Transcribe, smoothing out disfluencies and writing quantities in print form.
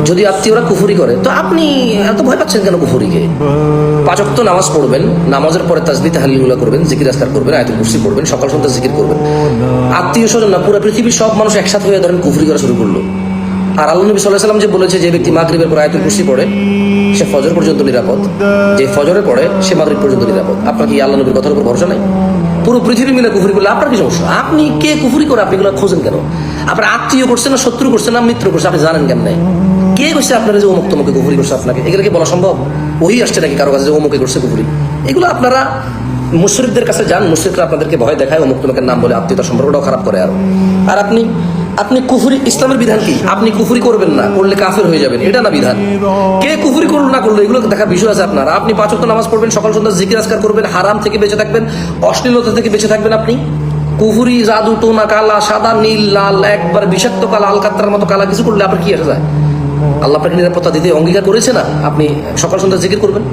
যদি আত্মীয়রা কুফরি করে তো আপনি এত ভয় পাচ্ছেন কেন কুফরিকে? 5 ওয়াক্ত নামাজ পড়বেন, নামাজের পরে তাসবিহ তাহলিলুল্লাহ করবেন, জিকির আজকার করবেন, আয়াতুল কুরসি পড়বেন, সকাল সন্ধ্যা জিকির করবেন। আত্মীয় স্বজন না, পুরো পৃথিবীর সব মানুষ একসাথে হয়ে ধরেন কুফরি করা শুরু করলো। আর আল্লাহ নবী সাল্লাল্লাহু আলাইহি ওয়াসাল্লাম যে বলেছে যে ব্যক্তি মাগরিবের পর আয়াতুল কুরসি পড়ে সে ফজর পর্যন্ত নিরাপদ, যে ফজরে পড়ে সে মাগরিব পর্যন্ত নিরাপদ। আপনার কি আল্লাহ নবীর কথার উপর ভরসা নাই? পুরো পৃথিবী মিলে কুফরি করলে আপনার কি সমস্যা? আপনি কে কুফরি করে আপনি এগুলো খোঁজেন কেন? আপনার আত্মীয় করছে না শত্রু করছে না মিত্র করছে আপনি জানেন কেমনে? কে করছে আপনারা যে অমুক তমুকে কুফরি করছে? আপনাকে এগুলো কি বলা সম্ভব? ওই আসছে নাকি কারো কাছে যে অমুকে করছে কুফরি? এগুলো আপনারা মুশরিকদের কাছে যান, মুশরিকরা আপনাদেরকে ভয় দেখায়, অমুক তমুকের নাম বলে আত্মীয়তার সম্পর্কটাও খারাপ করে। আর আপনি কুফরি, ইসলামের বিধান কি? আপনি কুফরি করবেন না, করলে কাফের হয়ে যাবেন, এটা না বিধান। কে কুফরি করলো না করলো এগুলো দেখার বিষয় আছে আপনার। আপনি 5 ওয়াক্ত নামাজ পড়বেন, সকাল সন্ধ্যা জিকির আজকার করবেন, হারাম থেকে বেঁচে থাকবেন, অশ্লীলতা থেকে বেঁচে থাকবেন। আপনি কুফরি, জাদু টোনা, কালা, সাদা, নীল, লাল, একবার বিষাক্ত কালা, আলকাত্রার মতো কালা কিছু করলে আপনার কি আসা যায়? আল্লাহ আপনাকে নিরাপত্তা দিতে অঙ্গীকার করেছে না? আপনি সকাল সন্ধ্যা জিকির করবেন।